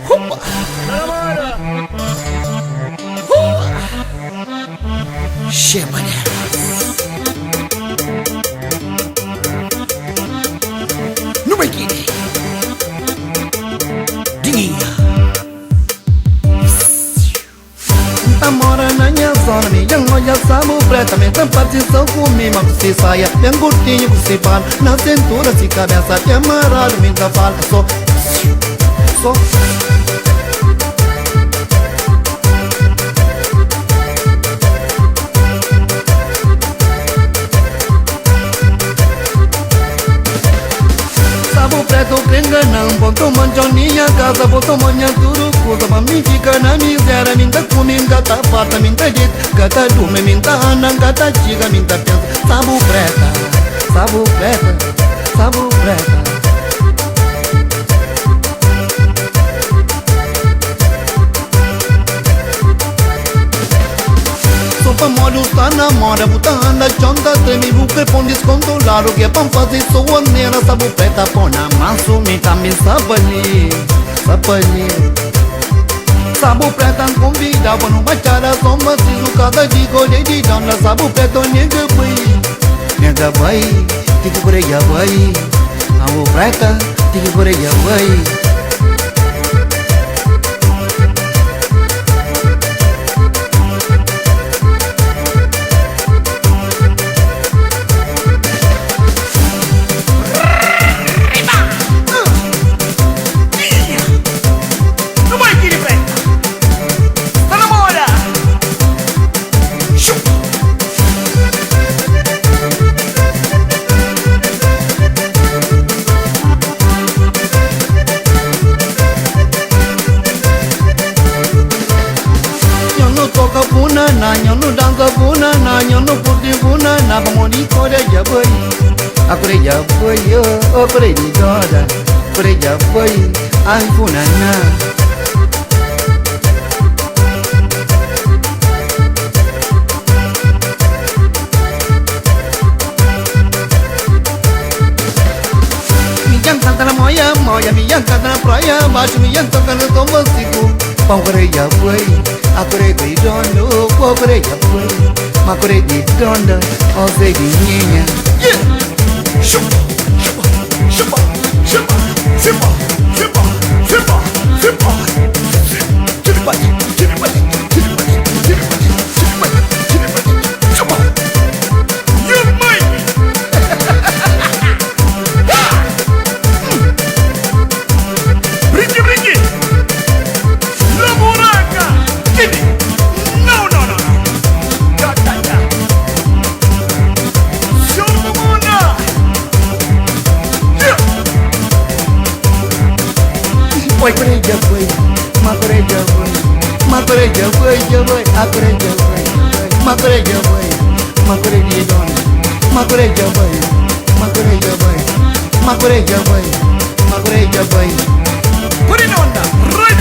Opa! Che, mané. No bikini. Dinguinha. Mora na minha zona, minha olha sabe pretamente a partição comigo, mas se saia bem curtinho, que se fala na cintura, se cabeça que amarrado, me dá fala só. Sabo preto que enganam, botou manjoninha casa, botou manha tudo coisa, mas me fica na miséria, me dá comigo, gata farta, me dá jeito, gata dume, me dá ana, gata chiga, me dá pensa. Sabo preta, sabo preta, sabo preta. Sopa molho está na moda, buta anda chonta, treme buque pão descontrolado, que é pra fazer sua neira, sabo preta, pô na maço, me tá me sabali, sabali. Sabo preta convida, pra não baixar a sombra, se cada dia colhe de dona, sabo preta, nega vai, tique por aí vai, sabo preta, tique por aí vai. Toca punana, nyono danza punana, nyono puti punana, pamoni kore jaboy, akore jaboy yo, okore di doda, kore jaboy, ay punana. Miyang kanta na moya, miyang kanta na praia, baixo miyang toca no tombo siku, pau kore jaboy. Akure di dondo, kore jaboy, makure di dondo, ose di nyenya. Yeah! Shupa, shupa, shupa, shupa, shupa, shupa, shupa, shupa. Chiribati, chiribati, chiribati, chiribati, chiribati, chiribati, shupa. You mate! Brinque, brinque! La buraca! No, no, no, no. Gatanya. Shomuna. Yeah. Oi, kore jaboy, makure jaboy, makure jaboy, jaboy, akure jaboy, makure jaboy, makure di dondo, makure jaboy, makure jaboy, makure jaboy, makure jaboy. Put it on the right,